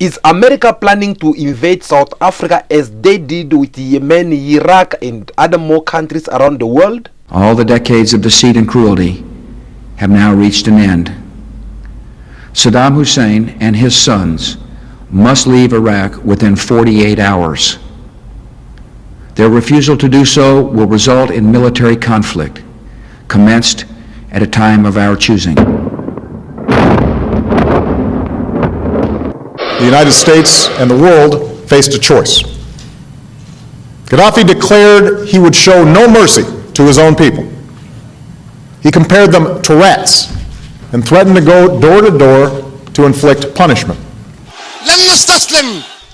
Is America planning to invade South Africa as they did with Yemen, Iraq, and other more countries around the world? All the decades of deceit and cruelty have now reached an end. Saddam Hussein and his sons must leave Iraq within 48 hours. Their refusal to do so will result in military conflict, commenced at a time of our choosing. The United States and the world faced a choice. Gaddafi declared he would show no mercy to his own people. He compared them to rats and threatened to go door to door to inflict punishment.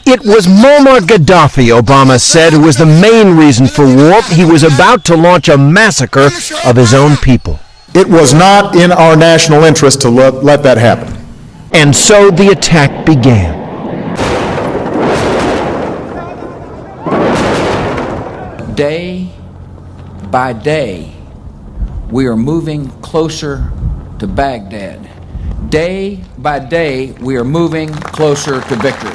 It was Muammar Gaddafi, Obama said, who was the main reason for war. He was about to launch a massacre of his own people. It was not in our national interest to let that happen. And so the attack began. Day by day, we are moving closer to Baghdad. Day by day, we are moving closer to victory.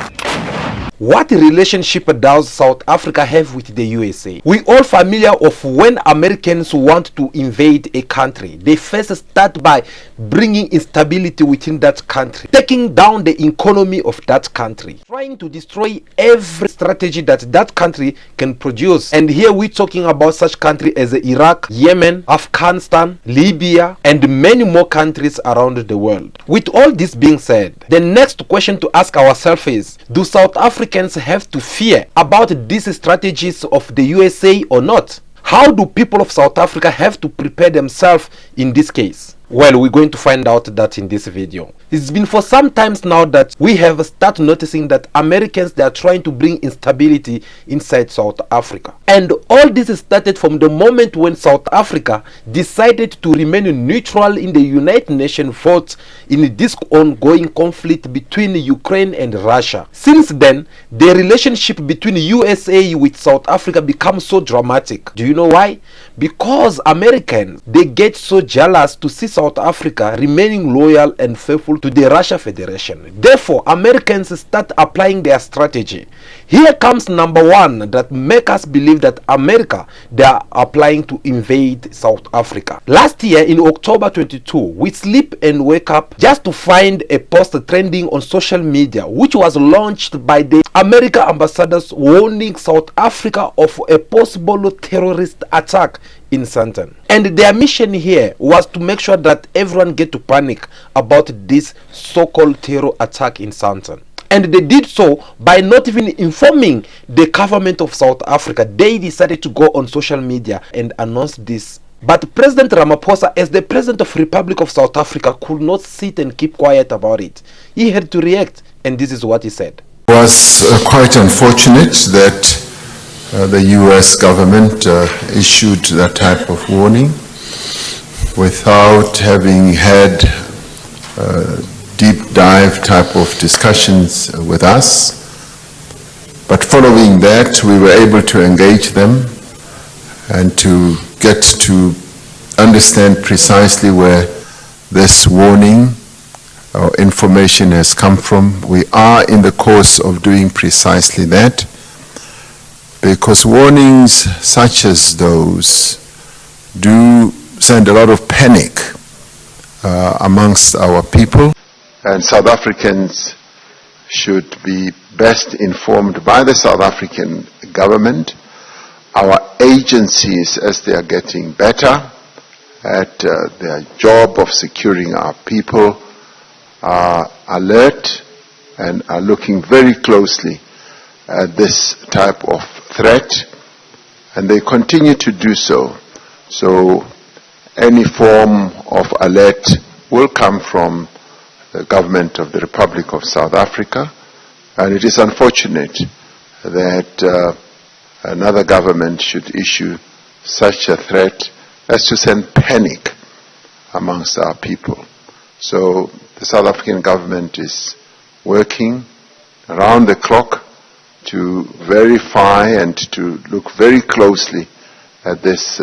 What relationship does South Africa have with the USA? We all familiar of when Americans want to invade a country. They first start by bringing instability within that country, taking down the economy of that country, trying to destroy every strategy that that country can produce. And here we're talking about such countries as Iraq, Yemen, Afghanistan, Libya, and many more countries around the world. With all this being said, the next question to ask ourselves is, do South Africans have to fear about these strategies of the USA or not? How do people of South Africa have to prepare themselves in this case? Well, we're going to find out that in this video. It's been for some times now that we have started noticing that Americans, they are trying to bring instability inside South Africa. And all this started from the moment when South Africa decided to remain neutral in the United Nations vote in this ongoing conflict between Ukraine and Russia. Since then, the relationship between USA with South Africa becomes so dramatic. Do you know why? Because Americans, they get so jealous to see South Africa remaining loyal and faithful to the Russia Federation. Therefore, Americans start applying their strategy. Here comes number one that make us believe that America, they are applying to invade South Africa. Last year in October 22, we sleep and wake up just to find a post trending on social media, which was launched by the American ambassadors warning South Africa of a possible terrorist attack in Sandton. And their mission here was to make sure that everyone get to panic about this so-called terror attack in Sandton. And they did so by not even informing the government of South Africa. They decided to go on social media and announce this. But President Ramaphosa, as the President of the Republic of South Africa, could not sit and keep quiet about it. He had to react, and this is what he said. It was quite unfortunate that the US government issued that type of warning without having had deep dive type of discussions with us. But following that, we were able to engage them and to get to understand precisely where this warning or information has come from. We are in the course of doing precisely that, because warnings such as those do send a lot of panic amongst our people, and South Africans should be best informed by the South African government. Our agencies, as they are getting better at their job of securing our people, are alert and are looking very closely at this type of threat, and they continue to do so. So any form of alert will come from the government of the Republic of South Africa, and it is unfortunate that another government should issue such a threat as to send panic amongst our people. So the South African government is working around the clock to verify and to look very closely at this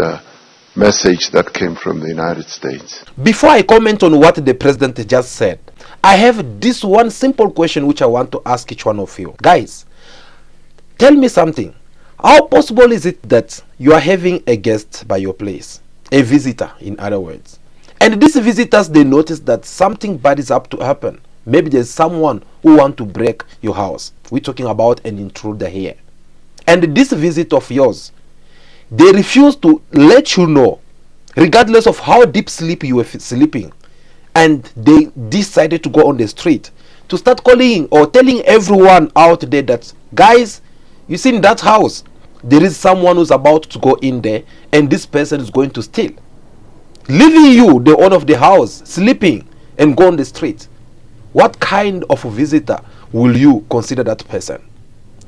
message that came from the United States. Before I comment on what the president just said, I have this one simple question which I want to ask each one of you. Guys, tell me something. How possible is it that you are having a guest by your place? A visitor, in other words. And these visitors, they notice that something bad is up to happen. Maybe there's someone who want to break your house. We're talking about an intruder here. And this visit of yours, they refuse to let you know, regardless of how deep sleep you were sleeping. And they decided to go on the street to start calling or telling everyone out there that, guys, you see in that house, there is someone who's about to go in there and this person is going to steal. Leaving you, the owner of the house, sleeping and go on the street. What kind of visitor will you consider that person?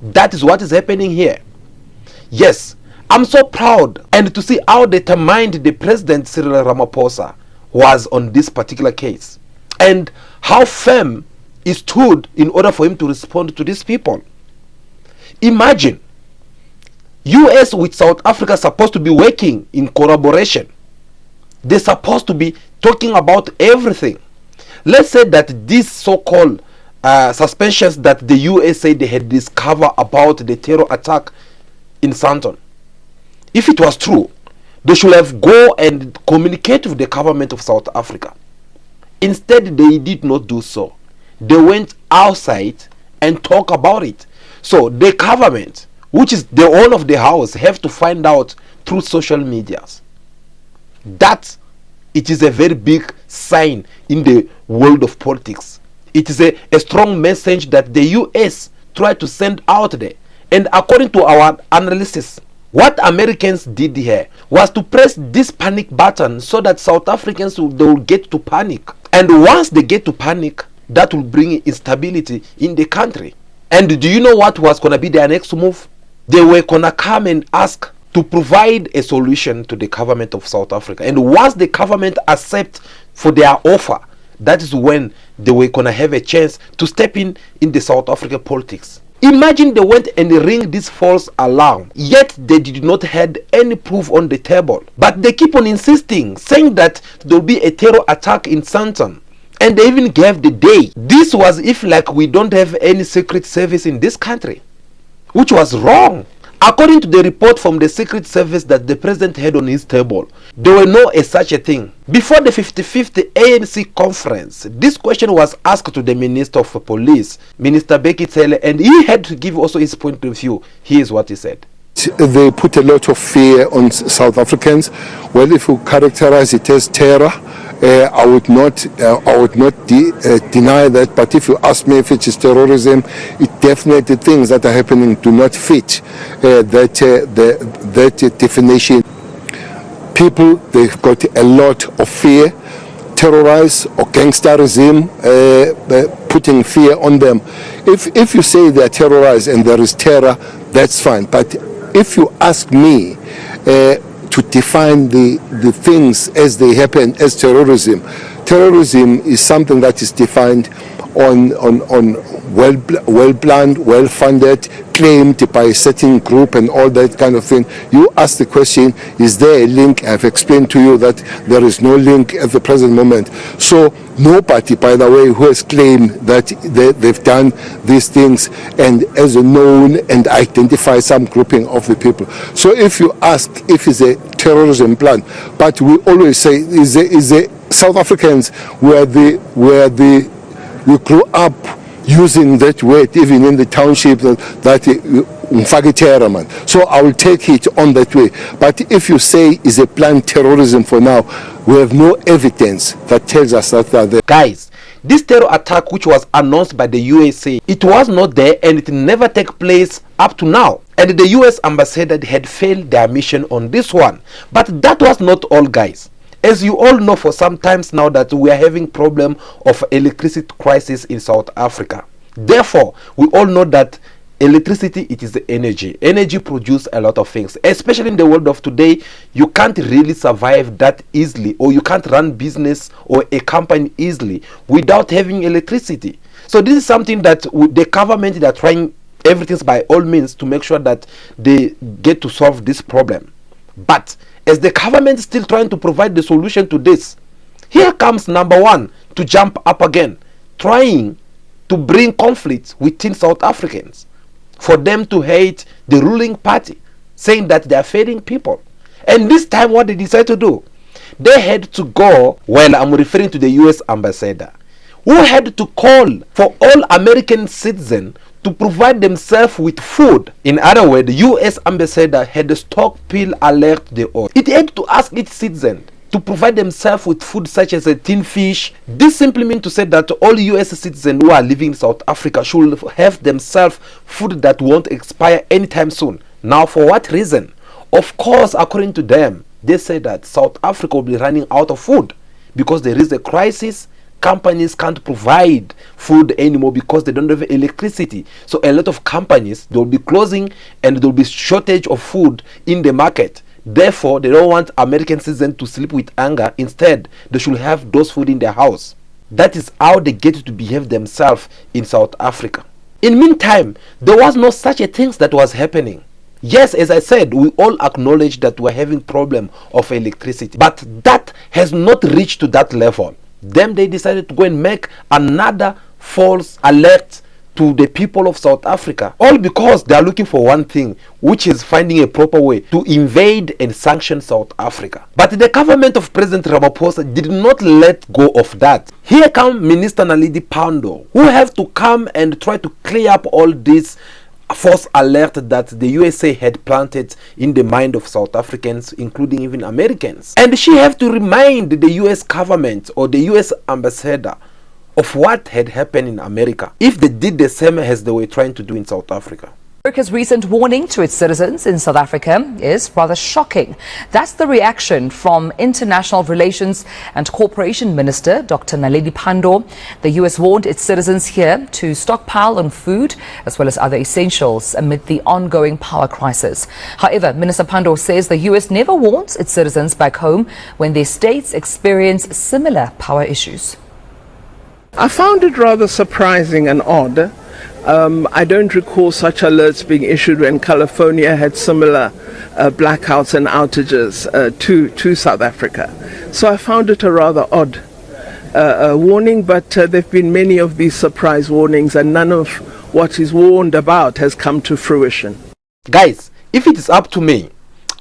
That is what is happening here. Yes, I'm so proud and to see how determined the President Cyril Ramaphosa was on this particular case and how firm he stood in order for him to respond to these people. Imagine, US with South Africa supposed to be working in collaboration. They're supposed to be talking about everything. Let's say that these so-called suspicions that the US said they had discovered about the terror attack in Santon, if it was true, they should have go and communicate with the government of South Africa. Instead, they did not do so. They went outside and talk about it. So the government, which is the owner of the house, have to find out through social medias. That it is a very big sign in the world of politics. It is a strong message that the US tried to send out there. And according to our analysis, what Americans did here was to press this panic button so that South Africans will get to panic. And once they get to panic, that will bring instability in the country. And do you know what was going to be their next move? They were going to come and ask to provide a solution to the government of South Africa. And once the government accepts for their offer, that is when they were going to have a chance to step in the South African politics. Imagine they went and ring this false alarm, yet they did not have any proof on the table. But they keep on insisting, saying that there will be a terror attack in Santon. And they even gave the day. This was if like we don't have any secret service in this country, which was wrong. According to the report from the Secret Service that the president had on his table, there were no such a thing. Before the 55th ANC conference, this question was asked to the Minister of Police, Minister Becky Cele, and he had to give also his point of view. Here's what he said. They put a lot of fear on South Africans. Well, if you characterize it as terror, I would not deny that. But if you ask me if it is terrorism, it definitely things that are happening do not fit that definition. People, they've got a lot of fear. Terrorize or gangsterism, putting fear on them. If you say they are terrorized and there is terror, that's fine. But if you ask me to define the things as they happen as terrorism, terrorism is something that is defined on well planned, well funded, claimed by a certain group and all that kind of thing. You ask the question, is there a link? I've explained to you that there is no link at the present moment. So nobody, by the way, who has claimed that they've done these things and as a known and identify some grouping of the people. So if you ask if it's a terrorism plan, but we always say is a South Africans we grew up using that word even in the township that so I will take it on that way. But if you say is a planned terrorism for now, we have no evidence that tells us that they are there. Guys, this terror attack which was announced by the USA, it was not there and it never took place up to now. And the US ambassador had failed their mission on this one. But that was not all, guys. As you all know for some times now that we are having problem of electricity crisis in South Africa. Therefore, we all know that electricity, it is the energy. Energy produces a lot of things, especially in the world of today. You can't really survive that easily, or you can't run business or a company easily without having electricity. So this is something that the government, they are trying everything by all means to make sure that they get to solve this problem. But as the government is still trying to provide the solution to this, here comes number one to jump up again trying to bring conflict within South Africans, for them to hate the ruling party, saying that they are failing people. And this time what they decided to do, they had to go, well, I'm referring to the US ambassador, who had to call for all American citizens to provide themselves with food. In other words, the US ambassador had to stockpile alert the oil. It had to ask its citizens to provide themselves with food such as a tin fish. This simply means to say that all US citizens who are living in South Africa should have themselves food that won't expire anytime soon. Now, for what reason? Of course, according to them, they say that South Africa will be running out of food because there is a crisis. Companies can't provide food anymore because they don't have electricity. So a lot of companies, they'll be closing and there'll be shortage of food in the market. Therefore, they don't want American citizens to sleep with hunger. Instead, they should have those food in their house. That is how they get to behave themselves in South Africa. In meantime, there was no such a thing that was happening. Yes, as I said, we all acknowledge that we're having problem of electricity, but that has not reached to that level. Then they decided to go and make another false alert to the people of South Africa, all because they are looking for one thing, which is finding a proper way to invade and sanction South Africa. But the government of President Ramaphosa did not let go of that. Here comes Minister Naledi Pandor, who have to come and try to clear up all this false alert that the USA had planted in the mind of South Africans, including even Americans. And she have to remind the US government or the US ambassador of what had happened in America if they did the same as they were trying to do in South Africa. America's recent warning to its citizens in South Africa is rather shocking. That's the reaction from International Relations and Cooperation Minister Dr. Naledi Pandor. The US warned its citizens here to stockpile on food as well as other essentials amid the ongoing power crisis. However, Minister Pandor says the US never warns its citizens back home when their states experience similar power issues. I found it rather surprising and odd. I don't recall such alerts being issued when California had similar blackouts and outages to South Africa. So I found it a rather odd warning, but there have been many of these surprise warnings and none of what is warned about has come to fruition. Guys, if it is up to me,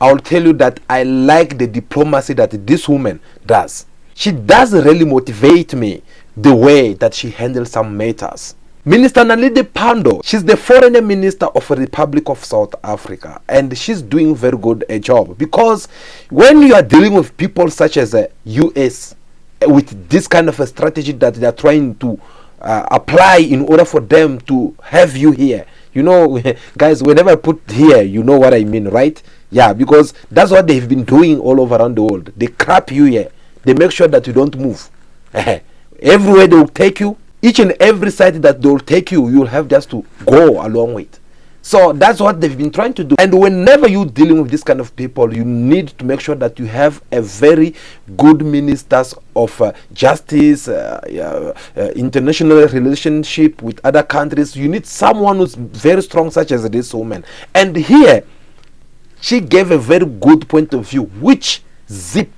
I'll tell you that I like the diplomacy that this woman does. She does really motivate me, the way that she handles some matters. Minister Naledi Pandor, she's the foreign minister of the Republic of South Africa, and she's doing very good a job, because when you are dealing with people such as the US with this kind of a strategy that they are trying to apply in order for them to have you here, you know, guys, whenever I put here, you know what I mean, right? Yeah, because that's what they've been doing all over around the world. They crap you here. They make sure that you don't move. Everywhere they will take you, each and every site that they will take you, you'll have just to go along with. So that's what they've been trying to do. And whenever you're dealing with this kind of people, you need to make sure that you have a very good ministers of justice, international relationship with other countries. You need someone who's very strong, such as this woman. And here, she gave a very good point of view, which zip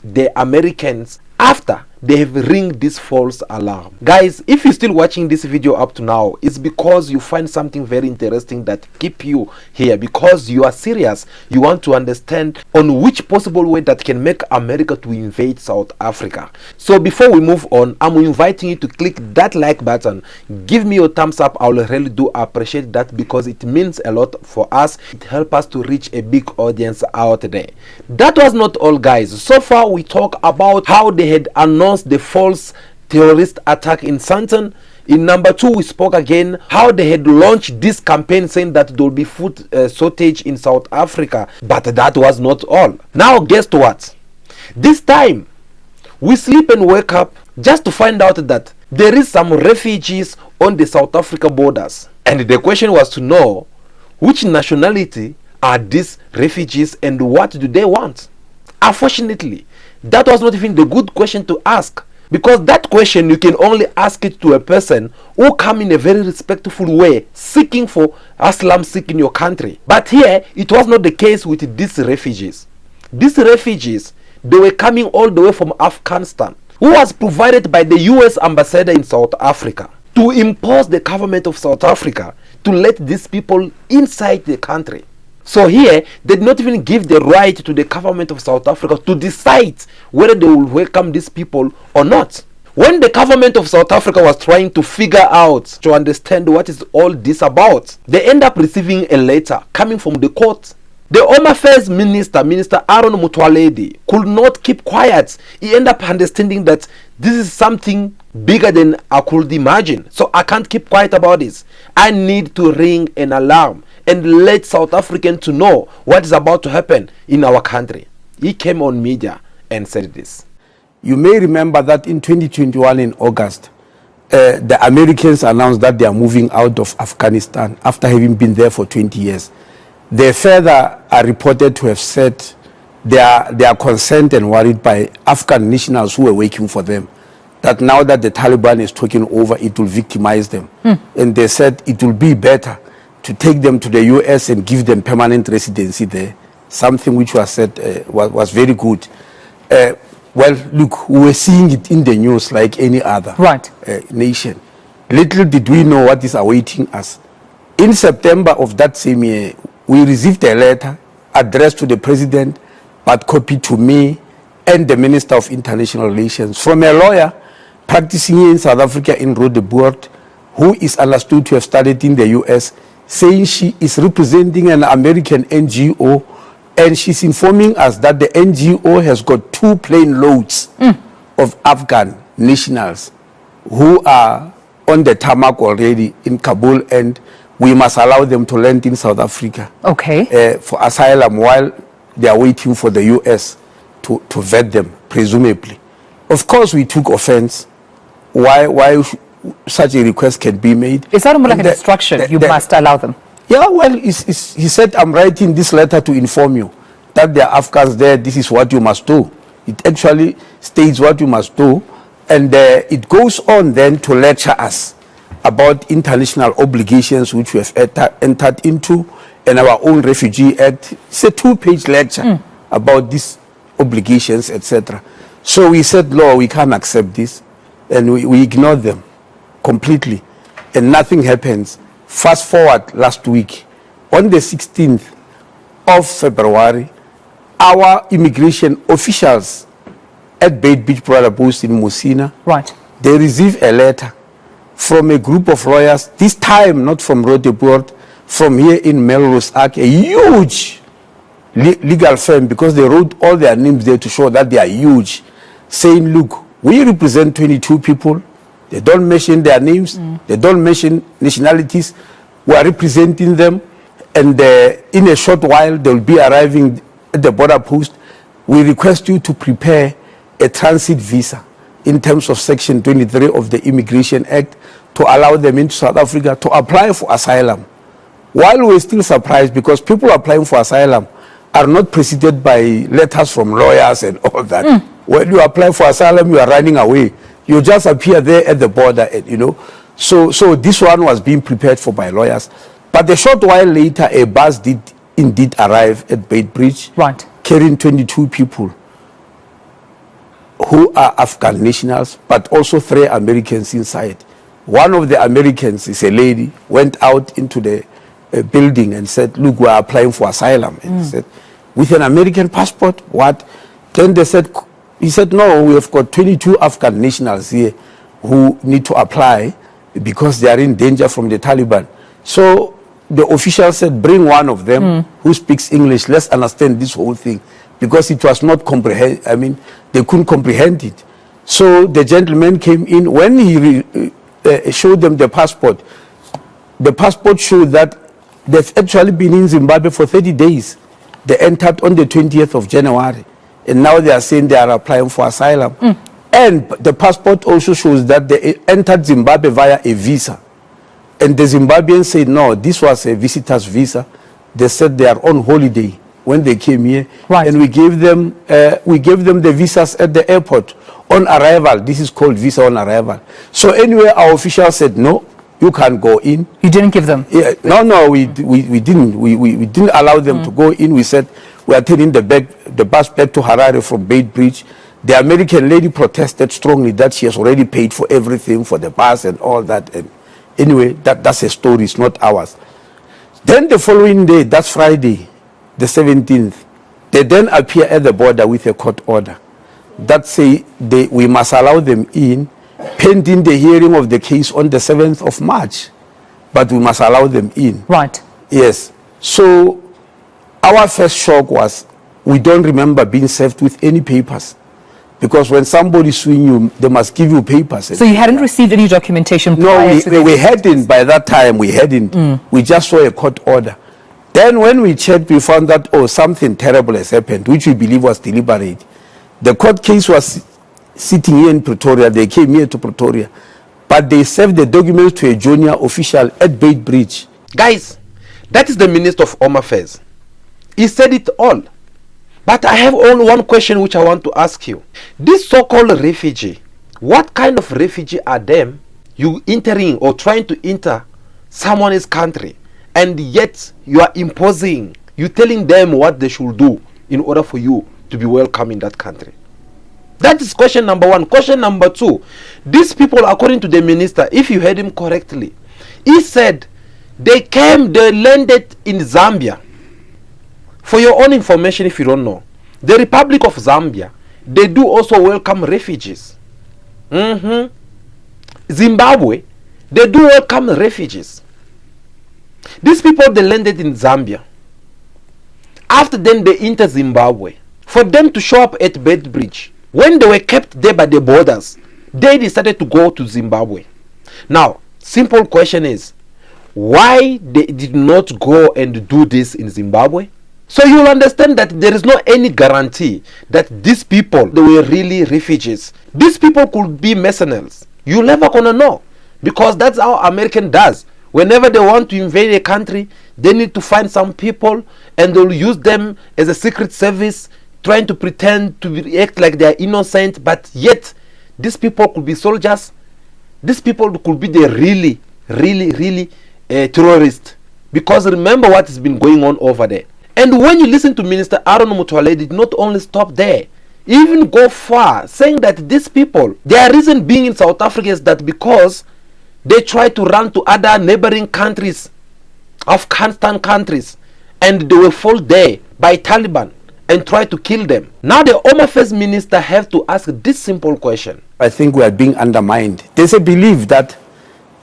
the Americans after they have ringed this false alarm. Guys, if you're still watching this video up to now, it's because you find something very interesting that keep you here, because you are serious. You want to understand on which possible way that can make America to invade South Africa. So before we move on, I'm inviting you to click that like button. Give me your thumbs up. I will really do appreciate that, because it means a lot for us. It helps us to reach a big audience out there. That was not all, guys. So far we talk about how they had announced the false terrorist attack in Sandton. In number 2, we spoke again how they had launched this campaign saying that there will be food shortage in South Africa, but that was not all. Now guess what? This time we sleep and wake up just to find out that there is some refugees on the South Africa borders, and the question was to know which nationality are these refugees and what do they want. Unfortunately, that was not even the good question to ask, because that question you can only ask it to a person who come in a very respectful way, seeking for asylum, seeking your country. But here it was not the case with these refugees. These refugees, they were coming all the way from Afghanistan, who was provided by the US ambassador in South Africa to impose the government of South Africa to let these people inside the country. So here, they did not even give the right to the government of South Africa to decide whether they will welcome these people or not. When the government of South Africa was trying to figure out, to understand what is all this about, they end up receiving a letter coming from the court. The Home Affairs Minister, Minister Aaron Motsoaledi, could not keep quiet. He ended up understanding that this is something bigger than I could imagine. So I can't keep quiet about this. I need to ring an alarm and let South Africans to know what is about to happen in our country. He came on media and said this. You may remember that in 2021 in August, the Americans announced that they are moving out of Afghanistan after having been there for 20 years. They further are reported to have said they are concerned and worried by Afghan nationals who were working for them, that now that the Taliban is taking over, it will victimize them. And they said it will be better to take them to the US and give them permanent residency there, something which was said was very good. Well, look, we were seeing it in the news like any other nation. Little did we know what is awaiting us. In September of that same year, we received a letter addressed to the president, but copied to me and the Minister of International Relations from a lawyer practicing here in South Africa in Roodepoort, who is understood to have studied in the US, saying she is representing an American NGO, and she's informing us that the NGO has got 2 plane loads of Afghan nationals who are on the tarmac already in Kabul, and we must allow them to land in South Africa for asylum while they are waiting for the US to vet them, presumably. Of course, we took offense. Why such a request can be made? Is that more like an instruction? You must allow them. Yeah, well, he said, I'm writing this letter to inform you that there are Afghans there, this is what you must do. It actually states what you must do, and it goes on then to lecture us about international obligations which we have entered into, and our own Refugee Act. It's a 2-page lecture about these obligations, etc. So we said, no, we can't accept this, and we ignored them completely, and nothing happens. Fast forward last week, on the 16th of February, our immigration officials at Beit Beach Brother Post in Musina, they received a letter from a group of lawyers, this time not from Roodepoort, from here in Melrose Arc, a huge legal firm, because they wrote all their names there to show that they are huge, saying, look, we represent 22 people. They don't mention their names. They don't mention nationalities. We are representing them. And in a short while, they will be arriving at the border post. We request you to prepare a transit visa in terms of Section 23 of the Immigration Act to allow them into South Africa to apply for asylum. While we're still surprised, because people applying for asylum are not preceded by letters from lawyers and all that. When you apply for asylum, you are running away. You just appear there at the border, you know. So this one was being prepared for by lawyers. But a short while later, a bus did indeed arrive at Beit Bridge, carrying 22 people who are Afghan nationals, but also 3 Americans inside. One of the Americans is a lady, went out into the building and said, look, we are applying for asylum. And he said, with an American passport? What? Then they said, he said, no, we have got 22 Afghan nationals here who need to apply because they are in danger from the Taliban. So the official said, bring one of them who speaks English. Let's understand this whole thing, because it was not they couldn't comprehend it. So the gentleman came in. When he showed them the passport showed that they've actually been in Zimbabwe for 30 days. They entered on the 20th of January. And now they are saying they are applying for asylum. And the passport also shows that they entered Zimbabwe via a visa. And the Zimbabweans said, no, this was a visitor's visa. They said they are on holiday when they came here. And we gave them the visas at the airport on arrival. This is called visa on arrival. So anyway, our officials said, no, you can't go in. You didn't give them? Yeah, no, we didn't. We didn't allow them to go in. We said, we are taking the bus back to Harare from Beit Bridge. The American lady protested strongly that she has already paid for everything, for the bus and all that. And anyway, that's a story, it's not ours. Then the following day, that's Friday, the 17th, they then appear at the border with a court order that say we must allow them in pending the hearing of the case on the 7th of March. But we must allow them in. Right. Yes. So our first shock was we don't remember being served with any papers. Because when somebody suing you, they must give you papers. So you hadn't received any documentation No, prior to we hadn't. By that time, we hadn't. We just saw a court order. Then when we checked, we found that, oh, something terrible has happened, which we believe was deliberate. The court case was sitting here in Pretoria. They came here to Pretoria. But they served the documents to a junior official at Bait Bridge. Guys, that is the Minister of Home Affairs. He said it all. But I have only one question which I want to ask you. This so-called refugee, what kind of refugee are them you entering or trying to enter someone's country, and yet you are imposing, you telling them what they should do in order for you to be welcome in that country? That is question number one. Question number two, these people, according to the minister, if you heard him correctly, he said they landed in Zambia. For your own information, if you don't know, the Republic of Zambia, they do also welcome refugees. Zimbabwe, they do welcome refugees. These people, they landed in Zambia. After then, they enter Zimbabwe. For them to show up at Bait Bridge, when they were kept there by the borders, they decided to go to Zimbabwe. Now, simple question is, why they did not go and do this in Zimbabwe? So you'll understand that there is no any guarantee that these people, they were really refugees. These people could be mercenaries. You're never gonna know, because that's how American does. Whenever they want to invade a country, they need to find some people and they'll use them as a secret service, trying to pretend to act like they are innocent, but yet these people could be soldiers. These people could be the really terrorists. Because remember what has been going on over there. And when you listen to Minister Aaron Mutwale, did not only stop there, even go far, saying that these people, their reason being in South Africa is that because they try to run to other neighboring countries, Afghanistan countries, and they will fall there by Taliban and try to kill them. Now the Home Affairs Minister have to ask this simple question. I think we are being undermined. There's a belief that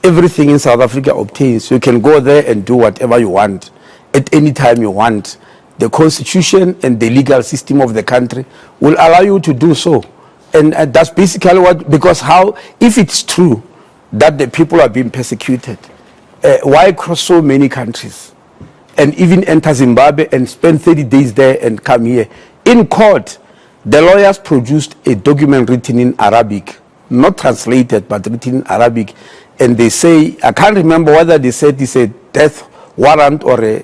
everything in South Africa obtains. You can go there and do whatever you want at any time you want. The constitution and the legal system of the country will allow you to do so. And that's basically what, because how, if it's true that the people are being persecuted, why cross so many countries and even enter Zimbabwe and spend 30 days there and come here? In court, the lawyers produced a document written in Arabic, not translated, but written in Arabic. And they say, I can't remember whether they said it's a death warrant or a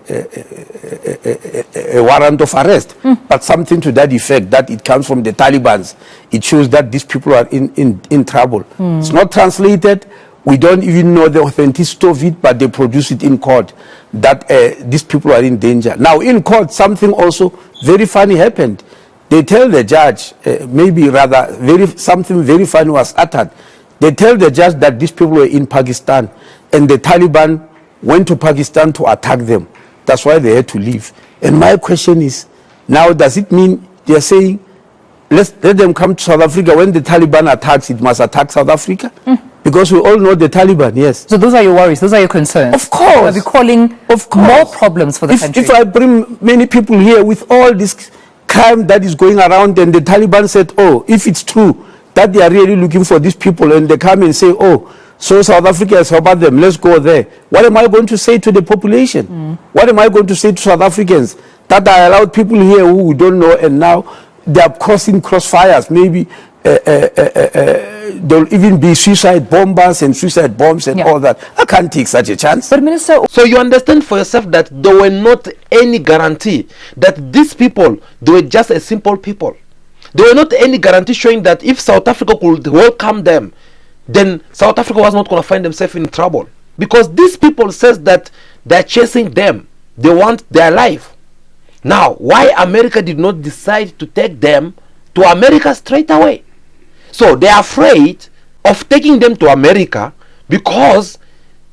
warrant of arrest, but something to that effect, that it comes from the Taliban. It shows that these people are in trouble. It's not translated. We don't even know the authenticity of it, but they produce it in court that these people are in danger. Now, in court, something also very funny happened. They tell the judge, something very funny was uttered. They tell the judge that these people were in Pakistan, and the Taliban went to Pakistan to attack them. That's why they had to leave. And my question is, now does it mean they're saying, let them come to South Africa? When the Taliban attacks, it must attack South Africa? Because we all know the Taliban, yes. So those are your worries, those are your concerns? Of course. Are we calling more problems for the country? If I bring many people here with all this crime that is going around, and the Taliban said, oh, if it's true that they are really looking for these people, and they come and say, oh, so South Africa has helped them, let's go there. What am I going to say to the population? What am I going to say to South Africans? That I allowed people here who we don't know, and now they are crossing crossfires. Maybe there'll even be suicide bombers and suicide bombs and all that. I can't take such a chance. But Minister, so you understand for yourself that there were not any guarantee that these people, they were just a simple people. There were not any guarantee showing that if South Africa could welcome them, then South Africa was not going to find themselves in trouble. Because these people says that they're chasing them. They want their life. Now, why America did not decide to take them to America straight away. So they are afraid of taking them to America because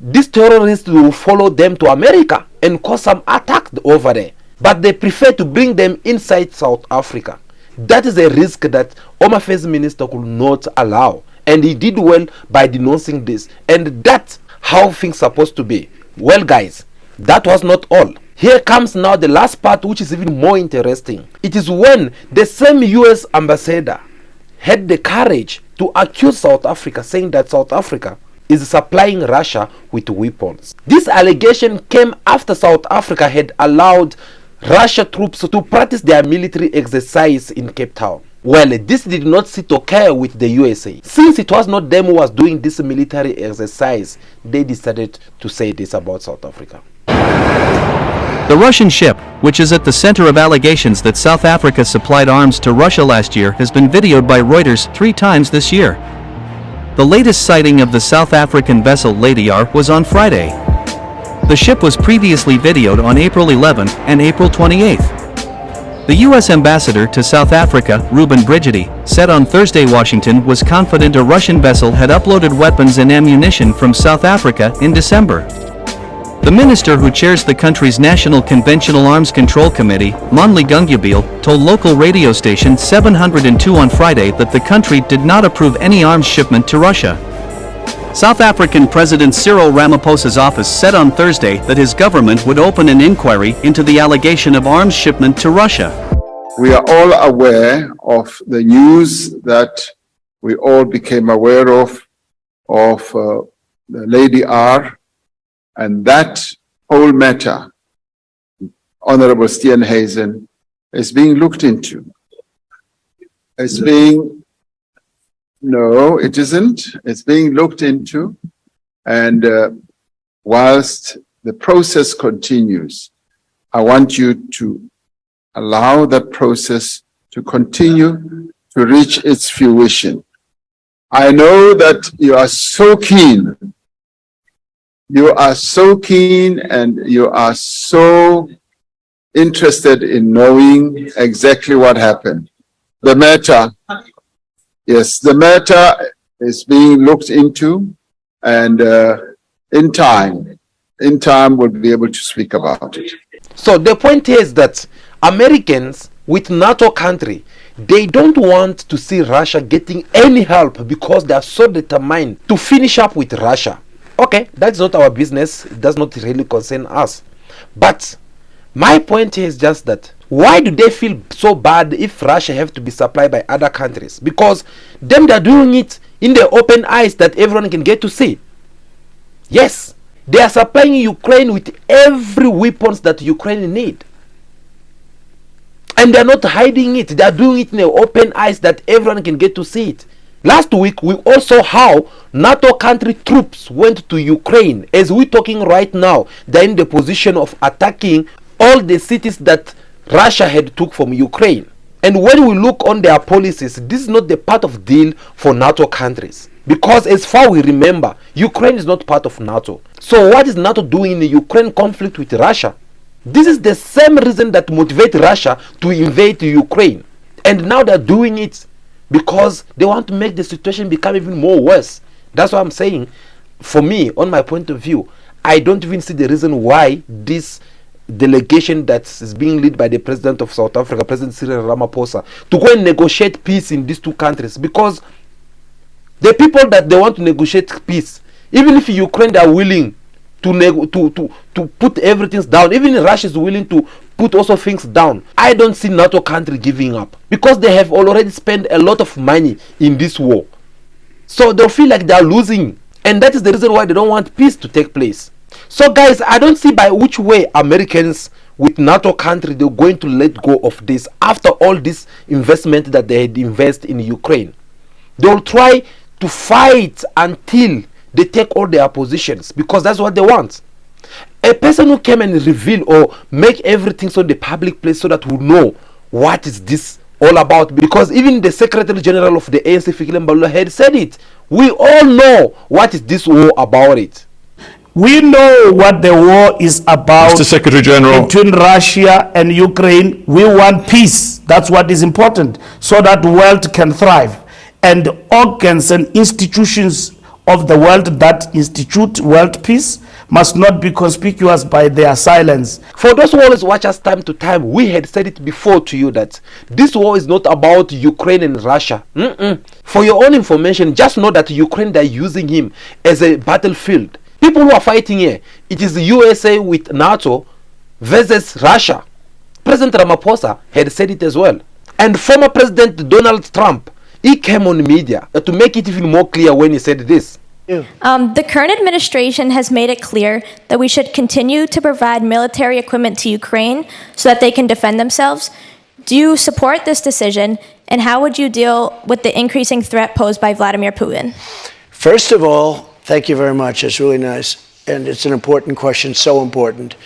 these terrorists will follow them to America and cause some attack over there. But they prefer to bring them inside South Africa. That is a risk that Home Affairs Minister could not allow. And he did well by denouncing this. And that's how things are supposed to be. Well, guys, that was not all. Here comes now the last part, which is even more interesting. It is when the same US ambassador had the courage to accuse South Africa, saying that South Africa is supplying Russia with weapons. This allegation came after South Africa had allowed Russia troops to practice their military exercise in Cape Town. Well, this did not sit okay with the USA. Since it was not them who was doing this military exercise, they decided to say this about South Africa. The Russian ship, which is at the center of allegations that South Africa supplied arms to Russia last year, has been videoed by Reuters 3 times this year. The latest sighting of the South African vessel Lady R was on Friday. The ship was previously videoed on April 11 and April 28. The U.S. ambassador to South Africa, Ruben Brigidi, said on Thursday Washington was confident a Russian vessel had uploaded weapons and ammunition from South Africa in December. The minister who chairs the country's National Conventional Arms Control Committee, Monli Gungyabile, told local radio station 702 on Friday that the country did not approve any arms shipment to Russia. South African President Cyril Ramaphosa's office said on Thursday that his government would open an inquiry into the allegation of arms shipment to Russia. We are all aware of the news that we all became aware of the Lady R, and that whole matter, Honorable Steenhuisen, is being looked into. No, it isn't. It's being looked into. And whilst the process continues, I want you to allow that process to continue to reach its fruition. I know that you are so keen. You are so keen and you are so interested in knowing exactly what happened. The matter is being looked into, and in time we'll be able to speak about it. So the point is that Americans with NATO country, they don't want to see Russia getting any help because they are so determined to finish up with Russia. Okay, that's not our business. It does not really concern us. But my point is just that why do they feel so bad if Russia have to be supplied by other countries? Because them, they're doing it in the open eyes that everyone can get to see. Yes, they are supplying Ukraine with every weapons that Ukraine need. And they're not hiding it. They're doing it in the open eyes that everyone can get to see it. Last week, we also saw how NATO country troops went to Ukraine. As we're talking right now, they're in the position of attacking all the cities that Russia had took from Ukraine. And when we look on their policies, this is not the part of deal for NATO countries. Because as far we remember, Ukraine is not part of NATO. So what is NATO doing in the Ukraine conflict with Russia? This is the same reason that motivates Russia to invade Ukraine. And now they're doing it because they want to make the situation become even more worse. That's what I'm saying. For me, on my point of view, I don't even see the reason why this delegation that is being led by the president of South Africa, President Cyril Ramaphosa, to go and negotiate peace in these two countries. Because the people that they want to negotiate peace, even if Ukraine are willing to put everything down, even Russia is willing to put also things down, I don't see NATO country giving up because they have already spent a lot of money in this war. So they'll feel like they're losing, and that is the reason why they don't want peace to take place. So guys, I don't see by which way Americans with NATO country they're going to let go of this after all this investment that they had invested in Ukraine. They'll try to fight until they take all their positions because that's what they want. A person who came and reveal or make everything so the public place so that we know what is this all about, because even the Secretary General of the ANC, Fikile Mbalula, had said it. We all know what is this war about it. We know what the war is about. Mr. Secretary General, between Russia and Ukraine. We want peace. That's what is important, so that world can thrive. And organs and institutions of the world that institute world peace must not be conspicuous by their silence. For those who always watch us time to time, we had said it before to you that this war is not about Ukraine and Russia. For your own information, just know that Ukraine, they're using him as a battlefield. People who are fighting here, it is the USA with NATO versus Russia. President Ramaphosa had said it as well. And former President Donald Trump, he came on media to make it even more clear when he said this. The current administration has made it clear that we should continue to provide military equipment to Ukraine so that they can defend themselves. Do you support this decision, and how would you deal with the increasing threat posed by Vladimir Putin? First of all, thank you very much. It's really nice. And it's an important question, so important,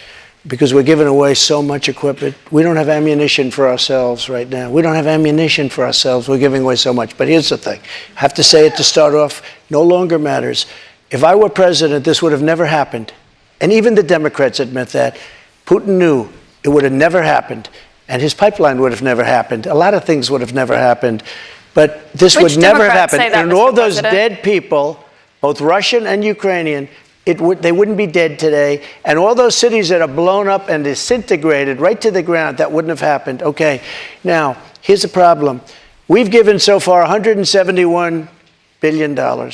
because we're giving away so much equipment. We don't have ammunition for ourselves right now. We don't have ammunition for ourselves. We're giving away so much. But here's the thing. I have to say it to start off. No longer matters. If I were president, this would have never happened. And even the Democrats admit that. Putin knew it would have never happened. And his pipeline would have never happened. A lot of things would have never happened. But this would never have happened. And all those dead people, both Russian and Ukrainian, they wouldn't be dead today. And all those cities that are blown up and disintegrated right to the ground, that wouldn't have happened. Okay, now, here's the problem. We've given so far $171 billion.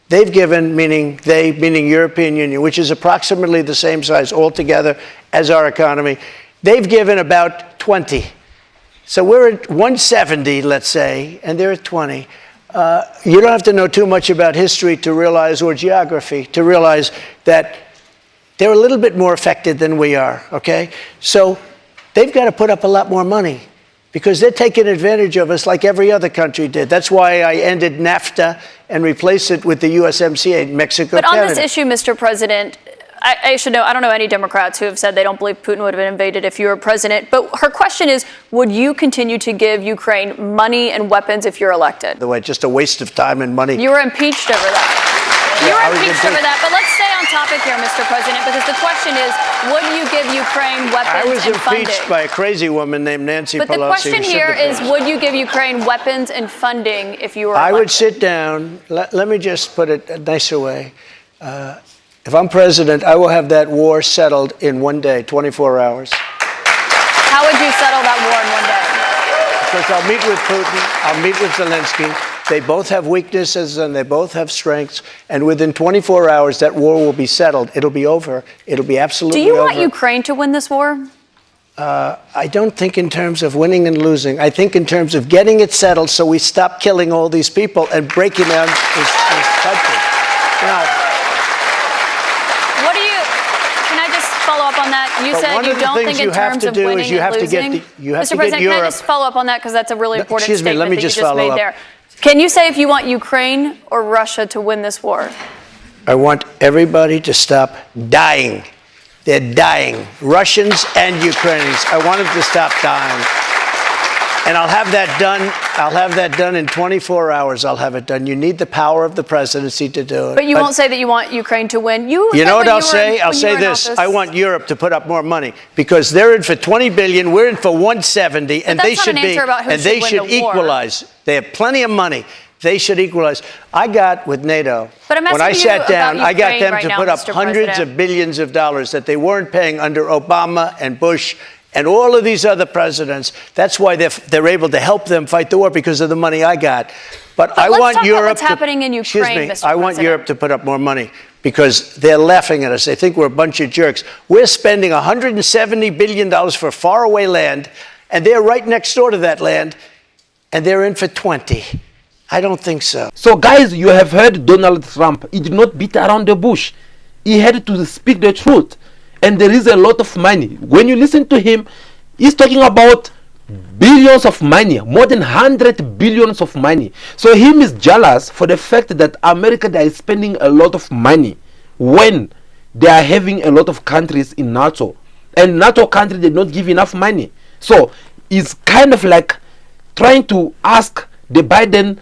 They've given, meaning European Union, which is approximately the same size altogether as our economy. They've given about 20. So we're at 170, let's say, and they're at 20. You don't have to know too much about history to realize, or geography, to realize that they're a little bit more affected than we are, okay? So they've got to put up a lot more money because they're taking advantage of us like every other country did. That's why I ended NAFTA and replaced it with the USMCA, Mexico, But Canada. on this issue, Mr. President, I should know, I don't know any Democrats who have said they don't believe Putin would have invaded if you were president. But her question is, would you continue to give Ukraine money and weapons if you're elected? The way, just a waste of time and money. You were impeached over that. You were impeached over that. But let's stay on topic here, Mr. President, because the question is, would you give Ukraine weapons and funding? I was impeached by a crazy woman named Nancy Pelosi. But the question here is, would you give Ukraine weapons and funding if you were elected? I would sit down. Let me just put it a nicer way. If I'm president, I will have that war settled in one day, 24 hours. How would you settle that war in one day? Because I'll meet with Putin, I'll meet with Zelensky. They both have weaknesses and they both have strengths. And within 24 hours, that war will be settled. It'll be over. It'll be absolutely over. Do you want Ukraine to win this war? I don't think in terms of winning and losing. I think in terms of getting it settled so we stop killing all these people and breaking down this country. Now, follow up on that. You said you don't think in terms of winning and losing. Mr. President, can I just follow up on that because that's a really important statement that you just made there. Can you say if you want Ukraine or Russia to win this war? I want everybody to stop dying. They're dying. Russians and Ukrainians. I want them to stop dying. And I'll have that done. I'll have that done in 24 hours. I'll have it done. You need the power of the presidency to do it. But you won't say that you want Ukraine to win. You know what I'll say? I'll say this. I want Europe to put up more money because they're in for 20 billion. We're in for 170, and they should be. And they should equalize. They have plenty of money. They should equalize. I got with NATO. But I'm when I sat down, I got them to put up Mr. hundreds of billions of dollars that they weren't paying under Obama and Bush and all of these other presidents. That's why they're able to help them fight the war because of the money I got. But I want Europe. What's happening in Ukraine, Mr. I want Europe to put up more money because they're laughing at us. They think we're a bunch of jerks. We're spending $170 billion for faraway land, and they're right next door to that land, and they're in for 20. I don't think so. So, guys, you have heard Donald Trump. He did not beat around the bush. He had to speak the truth. And there is a lot of money. When you listen to him, he's talking about billions of money, more than 100 billions of money. So him is jealous for the fact that America, they are spending a lot of money when they are having a lot of countries in NATO. And NATO countries did not give enough money. So it's kind of like trying to ask the Biden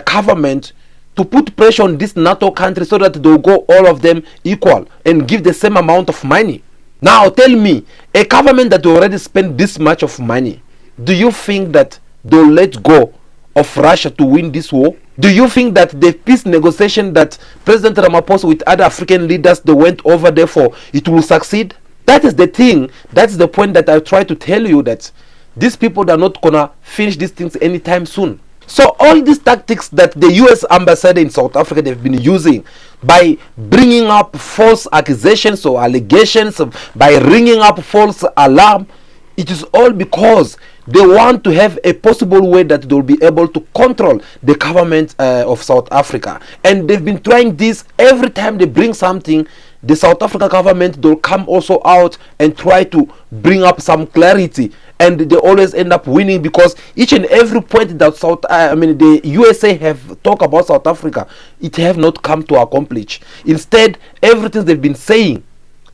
government to put pressure on this NATO country so that they'll go all of them equal and give the same amount of money. Now tell me, a government that already spent this much of money, do you think that they'll let go of Russia to win this war? Do you think that the peace negotiation that President Ramaphosa with other African leaders they went over there for, it will succeed? That is the thing. That's the point that I try to tell you, that these people are not gonna finish these things anytime soon. So all these tactics that the US ambassador in South Africa they've been using by bringing up false accusations or allegations, by ringing up false alarm, it is all because they want to have a possible way that they'll be able to control the government of South Africa. And they've been trying this every time they bring something. The South Africa government, they'll come also out and try to bring up some clarity, and they always end up winning, because each and every point that the USA have talked about South Africa, it have not come to accomplish. Instead, everything they've been saying,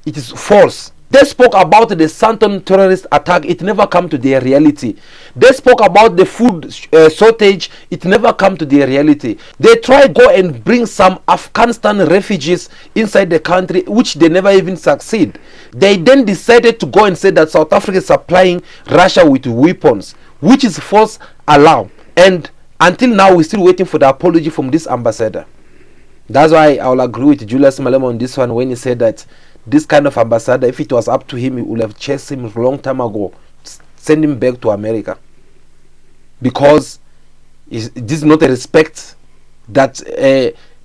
it is false. They spoke about the Santon terrorist attack, it never come to their reality. They spoke about the food shortage, it never come to their reality. They try go and bring some Afghanistan refugees inside the country, which they never even succeed. They then decided to go and say that South Africa is supplying Russia with weapons, which is false alarm. And until now, we're still waiting for the apology from this ambassador. That's why I will agree with Julius Malema on this one when he said that this kind of ambassador, if it was up to him, he would have chased him a long time ago, send him back to America. Because this is not a respect that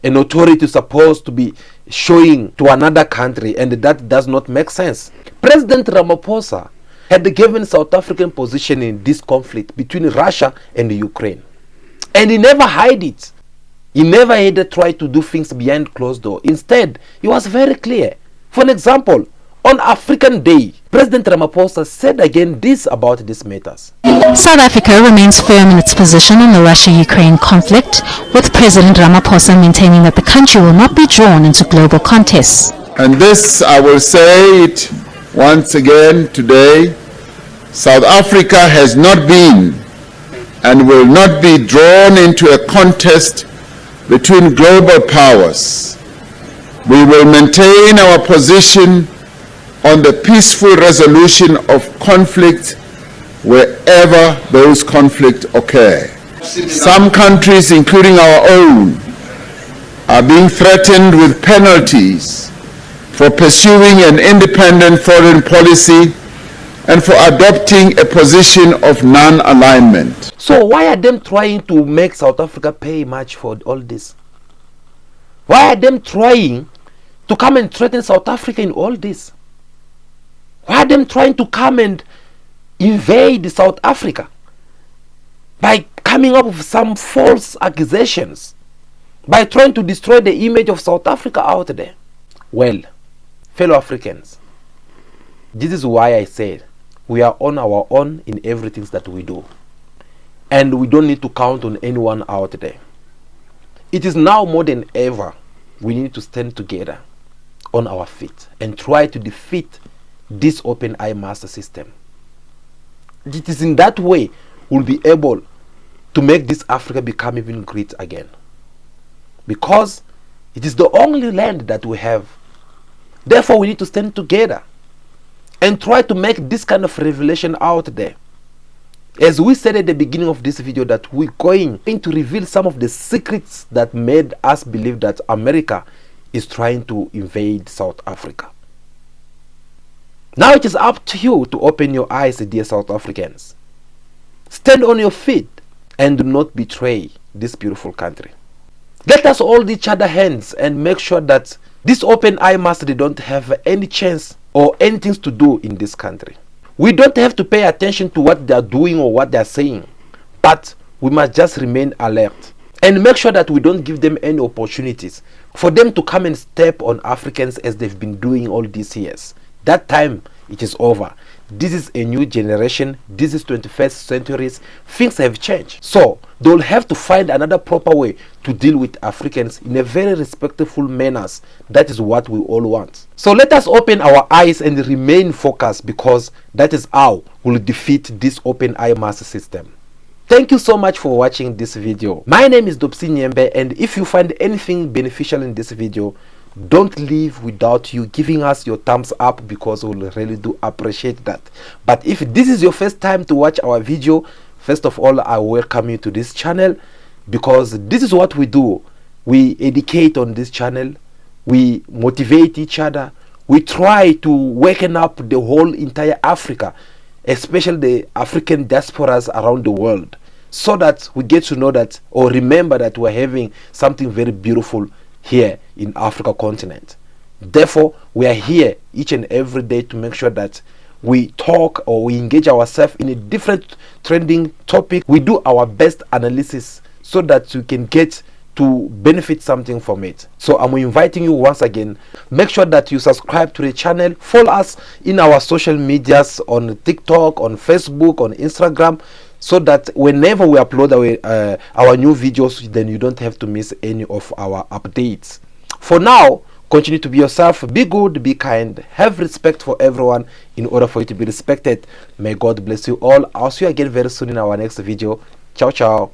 an authority is supposed to be showing to another country, and that does not make sense. President Ramaphosa had given South African position in this conflict between Russia and Ukraine. And he never hid it. He never had tried to do things behind closed door. Instead, he was very clear. For an example, on African Day, President Ramaphosa said again this about these matters. South Africa remains firm in its position on the Russia-Ukraine conflict, with President Ramaphosa maintaining that the country will not be drawn into global contests. And this, I will say it once again today, South Africa has not been and will not be drawn into a contest between global powers. We will maintain our position on the peaceful resolution of conflict wherever those conflicts occur. Some countries, including our own, are being threatened with penalties for pursuing an independent foreign policy and for adopting a position of non-alignment. So why are they trying to make South Africa pay much for all this? Why are they trying to come and threaten South Africa in all this? Why are they trying to come and invade South Africa by coming up with some false accusations, by trying to destroy the image of South Africa out there? Well, fellow Africans, this is why I said we are on our own in everything that we do, and we don't need to count on anyone out there. It is now more than ever we need to stand together on our feet and try to defeat this open eye master system. It is in that way we'll be able to make this Africa become even great again, because it is the only land that we have. Therefore we need to stand together and try to make this kind of revelation out there. As we said at the beginning of this video, that we're going to reveal some of the secrets that made us believe that America is trying to invade South Africa. Now it is up to you to open your eyes, dear South Africans. Stand on your feet and do not betray this beautiful country. Let us hold each other hands and make sure that this open eye master don't have any chance or anything to do in this country. We don't have to pay attention to what they are doing or what they are saying, but we must just remain alert and make sure that we don't give them any opportunities for them to come and step on Africans as they've been doing all these years. That time, it is over. This is a new generation. This is 21st century. Things have changed. So they'll have to find another proper way to deal with Africans in a very respectful manner. That is what we all want. So let us open our eyes and remain focused, because that is how we'll defeat this open eye master system. Thank you so much for watching this video. My name is Dopsy Nyembe, and if you find anything beneficial in this video, don't leave without you giving us your thumbs up, because we really do appreciate that. But if this is your first time to watch our video, first of all, I welcome you to this channel, because this is what we do. We educate on this channel, we motivate each other, we try to waken up the whole entire Africa, especially the African diasporas around the world, so that we get to know that, or remember that we're having something very beautiful here in Africa continent. Therefore, we are here each and every day to make sure that we talk or we engage ourselves in a different trending topic. We do our best analysis so that you can get to benefit something from it. So I'm inviting you once again, make sure that you subscribe to the channel, follow us in our social medias on TikTok, on Facebook, on Instagram, so that whenever we upload our new videos, then you don't have to miss any of our updates. For now, continue to be yourself, be good, be kind, have respect for everyone in order for you to be respected. May God bless you all. I'll see you again very soon in our next video. Ciao, ciao.